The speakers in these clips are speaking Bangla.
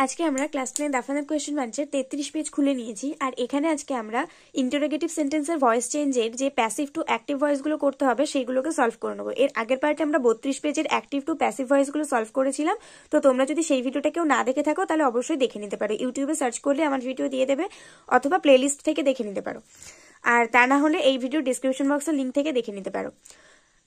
আজকে আমরা ক্লাস 10 দাফানের কোয়েশ্চেন ব্যাংকের 33 পেজ খুলে নিয়েছি। আর এখানে আজকে আমরা ইন্টারোগেটিভ সেন্টেন্সের ভয়েস চেঞ্জের যে প্যাসিভ টু অ্যাক্টিভ ভয়েসগুলো করতে হবে সেইগুলোকে সলভ করে নেবো। এর আগের পার্টে আমরা 32 পেজের অ্যাক্টিভ টু প্যাসিভ ভয়েসগুলো সলভ করেছিলাম। তো তোমরা যদি সেই ভিডিওটা কেউ না দেখে থাকো তাহলে অবশ্যই দেখে নিতে পারো, ইউটিউবে সার্চ করলে আমার ভিডিও দিয়ে দেবে অথবা প্লেলিস্ট থেকে দেখে নিতে পারো, আর তা না হলে এই ভিডিও ডিসক্রিপশন বক্সের লিঙ্ক থেকে দেখে নিতে পারো।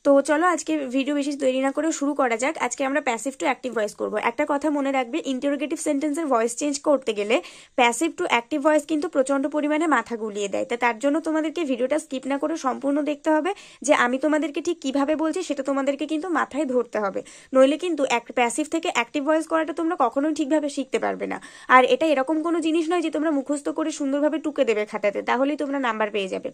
তো চলো আজকে ভিডিও বেশি তৈরি না করে শুরু করা যাক। আজকে আমরা প্যাসিভ টু অ্যাক্টিভ ভয়েস করব। একটা কথা মনে রাখবে, ইন্টারোগেটিভ সেন্টেন্সের ভয়েস চেঞ্জ করতে গেলে প্যাসিভ টু অ্যাক্টিভ ভয়েস কিন্তু প্রচন্ড পরিমাণে মাথা গুলিয়ে দেয়। তার জন্য তোমাদেরকে ভিডিওটা স্কিপ না করে সম্পূর্ণ দেখতে হবে, যে আমি তোমাদেরকে ঠিক কিভাবে বলছি সেটা তোমাদেরকে কিন্তু মাথায় ধরতে হবে, নইলে কিন্তু প্যাসিভ থেকে অ্যাক্টিভ ভয়েস করাটা তোমরা কখনোই ঠিকভাবে শিখতে পারবে না। আর এটা এরকম কোনো জিনিস নয় যে তোমরা মুখস্থ করে সুন্দরভাবে টুকে দেবে খাতাতে, তাহলেই তোমরা নাম্বার পেয়ে যাবে।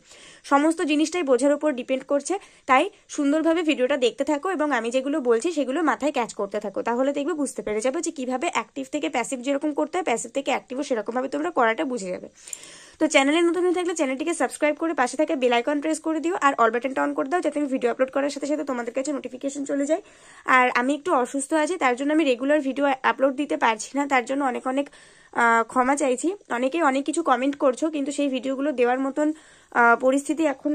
সমস্ত জিনিসটাই বোঝার উপর ডিপেন্ড করছে, তাই সুন্দরভাবে ভিডিওটা দেখতে থাকো এবং আমি যেগুলো বলছি সেগুলো মাথায় ক্যাচ করতে থাকো, তাহলে দেখবে বুঝতে পেরে যাবে যে কিভাবে অ্যাক্টিভ থেকে প্যাসিভ যেরকম করতে হয় প্যাসিভ থেকে অ্যাক্টিভও সেরকম ভাবে তোমরা করাটা বুঝে যাবে। তো চ্যানেলে নতুন হয়ে থাকলে চ্যানেলটিকে সাবস্ক্রাইব করে পাশে থাকা বেল আইকন প্রেস করে দিও, আর অল বাটনটা অন করে দাও যাতে আমি ভিডিও আপলোড করার সাথে সাথে তোমাদের কাছে নোটিফিকেশন চলে যায়। আর আমি একটু অসুস্থ আছি, তার জন্য আমি রেগুলার ভিডিও আপলোড দিতে পারছি না, তার জন্য অনেক অনেক ক্ষমা চাইছি। অনেকেই অনেক কিছু কমেন্ট করছো, কিন্তু সেই ভিডিওগুলো দেওয়ার মতন পরিস্থিতি এখন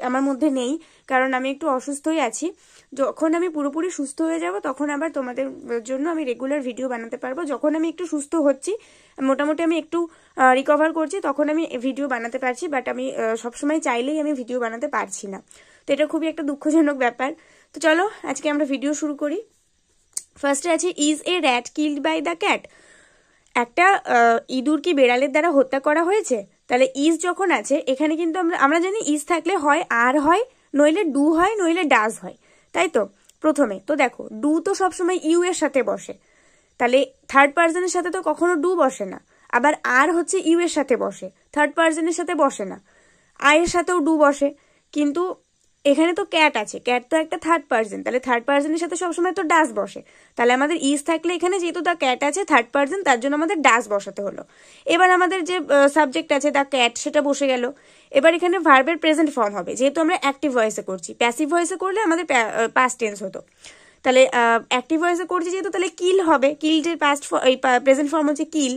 আমার মধ্যে নেই, কারণ আমি একটু অসুস্থই আছি। যখন আমি পুরোপুরি সুস্থ হয়ে যাব তখন আবার তোমাদের জন্য আমি রেগুলার ভিডিও বানাতে পারবো। যখন আমি একটু সুস্থ হচ্ছি, মোটামুটি আমি একটু রিকভার করছি, তখন আমি ভিডিও বানাতে পারছি, বাট আমি সবসময় চাইলেই আমি ভিডিও বানাতে পারছি না। তো এটা খুবই একটা দুঃখজনক ব্যাপার। তো চলো আজকে আমরা ভিডিও শুরু করি। ফার্স্টে আছে, is a rat killed by the cat. একটা ইঁদুর কি বেড়ালের দ্বারা হত্যা করা হয়েছে? তাহলে ইজ যখন আছে এখানে কিন্তু আমরা জানি ইজ থাকলে হয় আর হয়, নইলে ডু হয়, নইলে ডাজ হয়, তাই তো। প্রথমে তো দেখো, ডু তো সবসময় ইউ এর সাথে বসে, তাহলে থার্ড পার্সনের সাথে তো কখনো ডু বসে না। আবার আর হচ্ছে ইউ এর সাথে বসে, থার্ড পার্সনের সাথে বসে না। আয়ের সাথেও ডু বসে, কিন্তু এখানে তো ক্যাট আছে, ক্যাট তো একটা থার্ড পার্সন, তাহলে থার্ড পার্সনের সাথে সবসময় তো ডাস বসে। তাহলে আমাদের ইজ থাকলে এখানে যেহেতু দ্য ক্যাট আছে থার্ড পার্সন, তার জন্য আমাদের ডাস বসাতে হলো। এবার আমাদের যে সাবজেক্ট আছে দ্য ক্যাট, সেটা বসে গেল। এবার এখানে ভার্বের প্রেজেন্ট ফর্ম হবে, যেহেতু আমরা অ্যাক্টিভ ভয়েসে করছি। প্যাসিভ ভয়েসে করলে আমাদের পাস্ট টেন্স হতো, তাহলে অ্যাক্টিভ ভয়েসে করছি যেহেতু, তাহলে কিল হবে। কিলডের প্রেজেন্ট ফর্ম হচ্ছে কিল।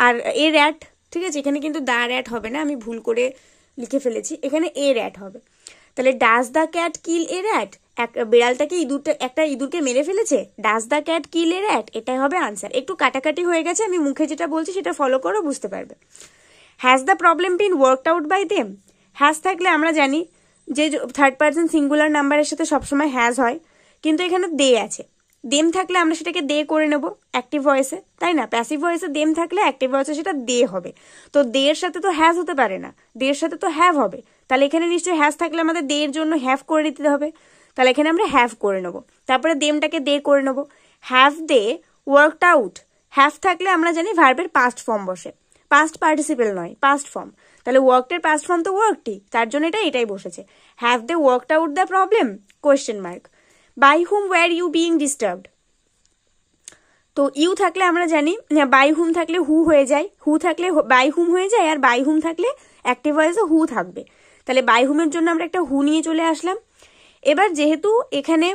আর এ র্যাট, ঠিক আছে, এখানে কিন্তু দা র্যাট হবে না, আমি ভুল করে লিখে ফেলেছি, এখানে এ র্যাট হবে। তাহলে does the cat kill a rat, বিড়ালটাকে একটা ইঁদুরকে মেরে ফেলেছে। Does the cat kill a rat, এটাই হবে আনসার। একটু কাটাকাটি হয়ে গেছে, আমি মুখে যেটা বলছি সেটা ফলো করো, বুঝতে পারবে। Has the problem been worked out by them. Has থাকলে আমরা জানি যে থার্ড পার্সন সিঙ্গুলার নাম্বারের সাথে সবসময় হ্যাজ হয়, কিন্তু এখানে দে আছে। দেম থাকলে আমরা সেটাকে দে করে নেব অ্যাক্টিভ ভয়েসে, তাই না। প্যাসিভ ভয়েসে দেম থাকলে অ্যাক্টিভ ভয়েসে সেটা দে হবে। তো দে এর সাথে তো হ্যাজ হতে পারে না, দে এর সাথে তো হ্যাভ হবে। তাহলে এখানে নিশ্চয়ই হ্যাজ থাকলে আমাদের দে এর জন্য হ্যাভ করে দিতে হবে, তাহলে এখানে আমরা হ্যাভ করে নেব। তারপরে দেমটাকে দে করে নেব। Have they worked out. Have থাকলে আমরা জানি ভার্বের পাস্ট ফর্ম বসে, পাস্ট পার্টিসিপেল নয়, পাস্ট ফর্ম। তাহলে ওয়ার্কডের পাস্ট ফর্ম তো ওয়ার্কটি, তার জন্য এটাই বসেছে। Have they worked out the problem question mark. By whom were you being disturbed. তো ইউ থাকলে আমরা জানি বাই হুম থাকলে হু হয়ে যায়, হু থাকলে বাই হুম হয়ে যায়, আর বাই হুম থাকলে অ্যাক্টিভ ভয়েসে হু থাকবে। তাহলে বাই হুমের জন্য আমরা একটা হু নিয়ে চলে আসলাম। এবার যেহেতু এখানে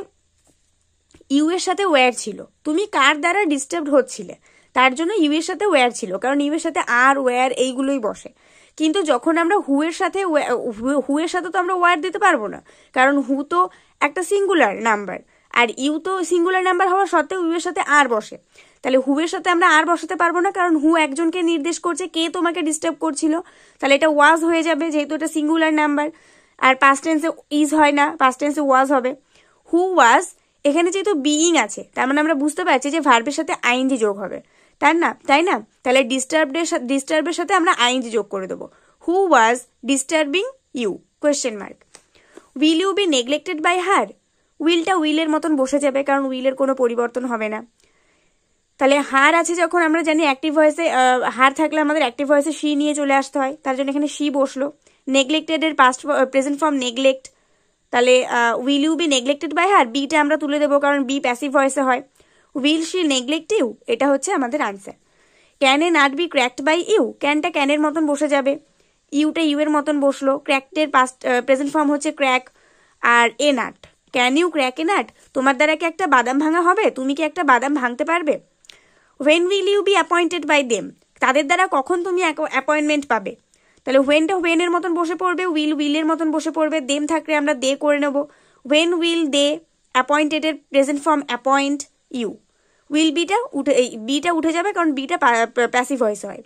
ইউ এর সাথে ওয়্যার ছিল, তুমি কার দ্বারা ডিস্টার্ব হচ্ছিলে, তার জন্য ইউ এর সাথে ওয়্যার ছিল, কারণ ইউ এর সাথে আর ওয়্যার এইগুলোই বসে। কিন্তু যখন আমরা হু এর সাথে তো আমরা ওয়্যার দিতে পারবো না, কারণ হু তো একটা সিঙ্গুলার নাম্বার, আর ইউ তো সিঙ্গুলার নাম্বার হওয়া সত্ত্বেও ইউ এর সাথে আর বসে। তাহলে হু এর সাথে আমরা আর বসাতে পারবো না, কারণ হু একজনকে নির্দেশ করছে, কে তোমাকে ডিস্টার্ব করছিল। তাহলে এটা ওয়াজ হয়ে যাবে, যেহেতু এটা সিঙ্গুলার নাম্বার। আর পাস্ট টেন্সে ইজ হয় না, পাস্ট টেন্সে ওয়াজ হবে। হু ওয়াজ, এখানে যেহেতু বিইং আছে, তার মানে আমরা বুঝতে পারছি যে ভার্বের সাথে আইএনজি যোগ হবে, তাই না। তাহলে ডিস্টার্বের সাথে আমরা আইএনজি যোগ করে দেবো। Who was disturbing you question mark. Will you be neglected by her. উইলটা উইলের মতন বসে যাবে, কারণ উইলের কোনো পরিবর্তন হবে না। তাহলে হার আছে যখন, আমরা জানি অ্যাক্টিভ ভয়েসে হার থাকলে আমাদের অ্যাক্টিভ ভয়েসে শি নিয়ে চলে আসতে হয়, তার জন্য এখানে শি বসলো। নেগলেক্টেড এর প্রেজেন্ট ফর্ম নেগলেক্ট, তাহলে will you be neglected by her, বিটা আমরা তুলে দেবো, কারণ বি প্যাসিভ ভয়েসে হয়। উইল শি নেগলেক্ট ইউ, এটা হচ্ছে আমাদের answer. Can a nut be cracked by you, ক্যানটা ক্যানের মতন বসে যাবে, ইউটা ইউ এর মতন বসলো। ক্র্যাকডের প্রেজেন্ট ফর্ম হচ্ছে ক্র্যাক। আর a nut, can you crack a nut, তোমার দ্বারা কি একটা বাদাম ভাঙা হবে, তুমি কি একটা বাদাম ভাঙতে পারবে। When will you be appointed by them, তাদের দ্বারা কখন তুমি অ্যাপয়েন্টমেন্ট পাবে। তাহলে হোয়েনটা হোয়েনের মতন বসে পড়বে, উইলের মতন বসে পড়বে, দেম থাকলে আমরা দে করে নেব। হোয়েন উইল দে, অ্যাপয়েন্টেড এর present form appoint you, will বিটা উঠে যাবে কারণ বিটা প্যাসিভ ভয়েস হয়।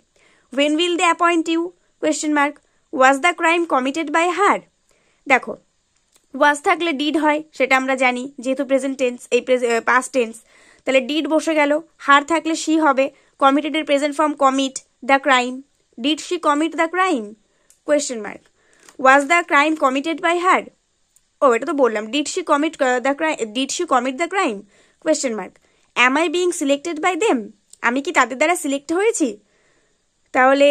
When will they appoint you question mark. Was the crime committed by her, দেখো ওয়াজ থাকলে ডিড হয় সেটা আমরা জানি যেহেতু প্রেজেন্ট টেন্স, এই পাস্ট টেন্স, তাহলে ডিড বসে গেল। হার থাকলে শি হবে, কমিটেড এর present form commit the crime, did she commit the crime question mark. Was the crime committed by her, ও এটা তো বললাম, did she commit the crime question mark. Am I being selected by them, আমি কি তাদের দ্বারা সিলেক্ট হয়েছি। তাহলে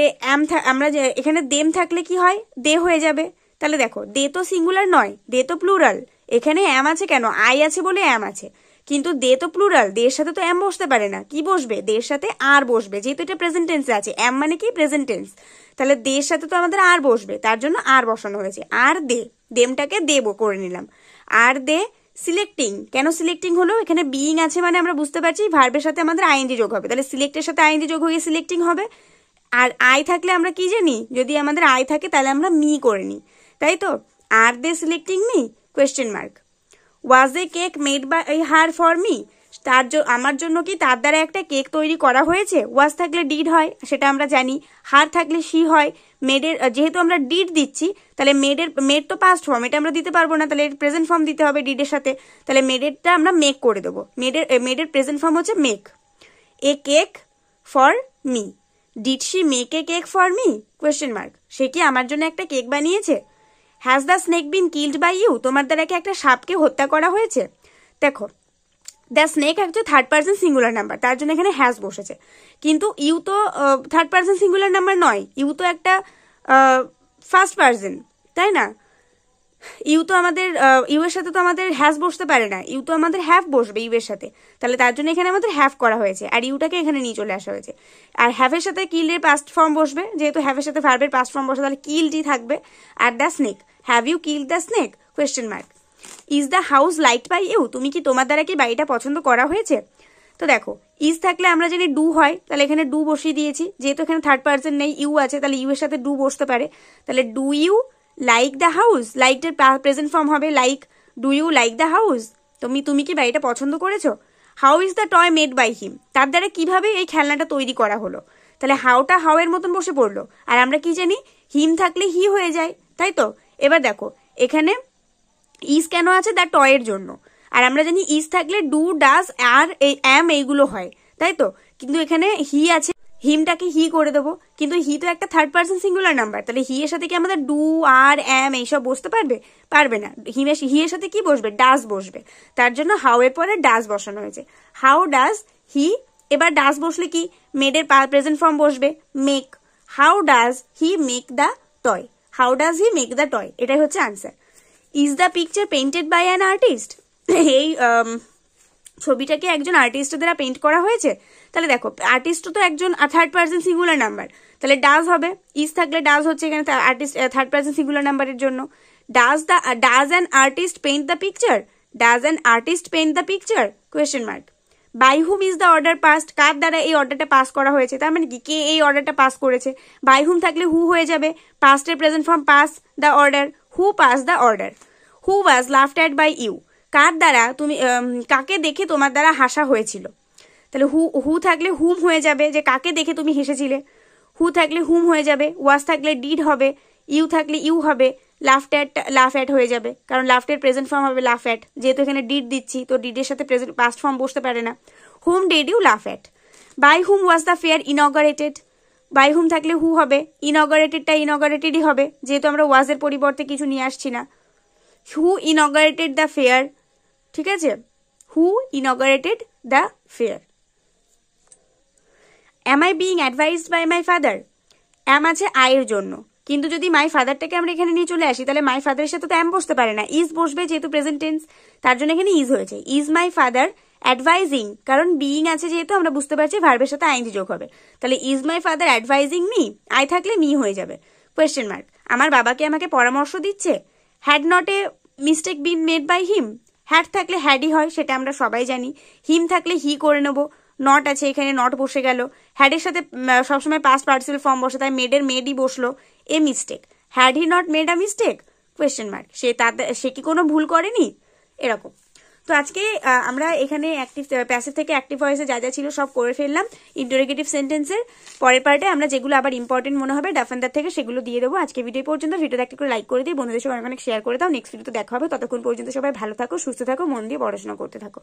আমরা এখানে দেম থাকলে কি হয়, দে হয়ে যাবে। তাহলে দেখো দে তো সিঙ্গুলার নয়, দে তো প্লুরাল, এখানে অ্যাম আছে কেন, আই আছে বলে অ্যাম আছে, কিন্তু দে তো প্লুরাল, দের সাথে তো অ্যাম বসতে পারে না, কি বসবে, দের সাথে আর বসবে, যেহেতু এটা প্রেজেন্ট টেন্সে আছে, অ্যাম মানে কি প্রেজেন্ট টেন্স, তাহলে দের সাথে তো আমাদের আর বসবে, তার জন্য আর বসানো হয়েছে। আর দে, দেমটাকে দেব করে নিলাম। আর দে সিলেক্টিং, কেন সিলেক্টিং হলো, এখানে বিইং আছে মানে আমরা বুঝতে পারছি ভার্বের সাথে আমাদের আইএনজি যোগ হবে, তাহলে সিলেক্টের সাথে আইএনজি যোগ হয়ে সিলেক্টিং হবে। আর আই থাকলে আমরা কি জানি, যদি আমাদের আই থাকে তাহলে আমরা মি করে নিই, তাই তো। আর they selecting me question mark. Was a cake made by her for me, আমার জন্য কি তার দ্বারা একটা কেক তৈরি করা হয়েছে। ওয়াজ থাকলে ডিড হয় সেটা আমরা জানি, হার থাকলে শি হয়। মেডের যেহেতু আমরা ডিড দিচ্ছি তাহলে মেড তো পাস্ট ফর্ম, এটা আমরা দিতে পারবো না, তাহলে প্রেজেন্ট ফর্ম দিতে হবে ডিডের সাথে, তাহলে মেডেরটা আমরা মেক করে দেবো। মেডের প্রেজেন্ট ফর্ম হচ্ছে make. A cake for me, did she make a cake for me question mark, সে কি আমার জন্য একটা কেক বানিয়েছে। Has the snake been killed by you, তোমার দ্বারা কি একটা সাপকে হত্যা করা হয়েছে। দেখো দ্য স্নেক একজন থার্ড পার্সন সিঙ্গুলার নাম্বার, তার জন্য এখানে হ্যাজ বসেছে, কিন্তু ইউ তো থার্ড পার্সন সিঙ্গুলার নাম্বার নয়, ইউ তো একটা ফার্স্ট পার্সন, তাই না। ইউ তো আমাদের ইউ এর সাথে তো আমাদের হ্যাজ বসতে পারে না, ইউ তো আমাদের হ্যাভ বসবে ইউ এর সাথে, তাহলে তার জন্য এখানে আমাদের হ্যাভ করা হয়েছে আর ইউটাকে এখানে নিয়ে চলে আসা হয়েছে। আর হ্যাভের সাথে কিলের পাস্ট ফর্ম বসবে, যেহেতু হ্যাভের সাথে ভার্বের পাস্ট ফর্ম বসে তাহলে কিলটি থাকবে। আর the snake, have you killed the snake question mark. Is the house liked by you, তুমি কি তোমার দ্বারা কি বাড়িটা পছন্দ করা হয়েছে। তো দেখো ইজ থাকলে আমরা জানি ডু হয়, তাহলে এখানে ডু বসিয়ে দিয়েছি, যেহেতু এখানে থার্ড পার্সন নেই ইউ আছে তাহলে ইউ এর সাথে ডু বসতে পারে, তাহলে do you like the house, লাইকটার প্রেজেন্ট ফর্ম হবে like, do you like the house, তুমি কি বাড়িটা পছন্দ করেছো। How is the toy made by him, তার দ্বারা কিভাবে এই খেলনাটা তৈরি করা হলো, তাহলে হাউটা হাউ এর মতন বসে পড়লো, আর আমরা কি জানি হিম থাকলে হি হয়ে যায়, তাই তো। এবার দেখো এখানে ইজ কেন আছে, দ্য টয় এর জন্য, আর আমরা জানি ইজ থাকলে ডু ডাজ আর অ্যাম এইগুলো হয়, তাই তো, কিন্তু এখানে হি আছে, হিমটাকে হি করে দেবো, কিন্তু হি তো একটা থার্ড পার্সন সিঙ্গুলার নাম্বার, তাহলে হি এর সাথে কি আমাদের ডু আর অ্যাম এইসব বসতে পারবে না, হি এর সাথে কি বসবে, ডাজ বসবে, তার জন্য হাউ এর পরে ডাজ বসানো হয়েছে। হাউ ডাজ হি, এবার ডাজ বসলে কি মেডের প্রেজেন্ট ফর্ম বসবে make. How does he make the toy, how does he make the toy, এটাই হচ্ছে answer. Is the picture painted by an artist, এই ছবিটাকে একজন আর্টিস্টের দ্বারা পেইন্ট করা হয়েছে, তাহলে দেখো আর্টিস্ট তো একজন থার্ড পার্সন সিঙ্গুলার নাম্বার, তাহলে ডাজ হবে, ইজ থাকলে ডাজ হচ্ছে এখানে আর্টিস্ট থার্ড পার্সন সিঙ্গুলার নাম্বারের জন্য। Does an artist paint the picture, does an artist paint the picture question mark. By whom is the order passed, কার দ্বারা এই অর্ডারটা পাস করা হয়েছে, তার মানে কি কে এই অর্ডারটা পাস করেছে। বাই হুম থাকলে হু হয়ে যাবে, পাস্টের present form pass the order, who pass the order. Who was laughed at by you, কার দ্বারা তুমি কাকে দেখে তোমার দ্বারা হাসা হয়েছিল, তাহলে হু থাকলে হুম হয়ে যাবে, যে কাকে দেখে তুমি হেসেছিলে, হু থাকলে হুম হয়ে যাবে, ওয়াজ থাকলে ডিড হবে, ইউ থাকলে ইউ হবে, লাফ অ্যাট হয়ে যাবে, কারণ লাফটের প্রেজেন্ট ফর্ম হবে লাফ অ্যাট, যেহেতু এখানে ডিড দিচ্ছি তো ডিডের সাথে প্রেজেন্ট পাস্ট ফর্ম বসতে পারে না। Whom did you laugh at. By whom was the fair inaugurated, by whom থাকলে হু হবে, ইনঅগারেটেডটা ইনঅগারেটেডই হবে, যেহেতু আমরা ওয়াজের পরিবর্তে কিছু নিয়ে আসছি না। হু ইনঅগারেটেড দ্য ফেয়ার, ঠিক আছে, who inaugurated the fair. Am I being advised by my father, am আছে আয়ের জন্য, কিন্তু যদি মাই ফাদারটাকে আমরা এখানে নিয়ে চলে আসি তাহলে মাই ফাদারের সাথে তো অ্যাম বসতে পারে না, ইজ বসবে, যেহেতু প্রেজেন্ট টেন্স তার জন্য এখানে ইজ হয়েছে। ইজ মাই ফাদার অ্যাডভাইজিং, কারণ বিইং আছে যেহেতু আমরা বুঝতে পারছি ভার্বের সাথে আইএনজি যোগ হবে, তাহলে is my father advising me, I থাকলে মি হয়ে যাবে কোয়েশ্চেন মার্ক। আমার বাবাকে আমাকে পরামর্শ দিচ্ছে। Had not a mistake been made by him, had থাকলে হ্যাডই হয় সেটা আমরা সবাই জানি, হিম থাকলে হি করে নেবো, নট আছে, এখানে নট বসে গেল। হ্যাডের সাথে সবসময় পাস্ট পার্টিসিপল ফর্ম বসে, তাই মেডের মেডই বসলো। A mistake, had he not made a mistake, question mark, সে কি কোনো ভুল করেনি, এরকম। তো আজকে আমরা এখানে অ্যাক্টিভ প্যাসিভ থেকে অ্যাক্টিভ ভয়েসে যা যা ছিল সব করে ফেললাম ইন্টারোগেটিভ সেন্টেন্সের। পরের পার্টে আমরা যেগুলো আবার ইম্পর্টেন্ট মনে হবে ডাফেন্দার থেকে সেগুলো দিয়ে দেবো। আজকে ভিডিও পর্যন্ত, ভিডিওটা একটা করে লাইক করে দিই, বন্ধুদের সঙ্গে অনেক শেয়ার করে দাও। নেক্সট ভিডিওতে দেখা হবে, ততক্ষণ পর্যন্ত সবাই ভালো থাকো, সুস্থ থাকো, মন দিয়ে পড়াশোনা করতে থাকো।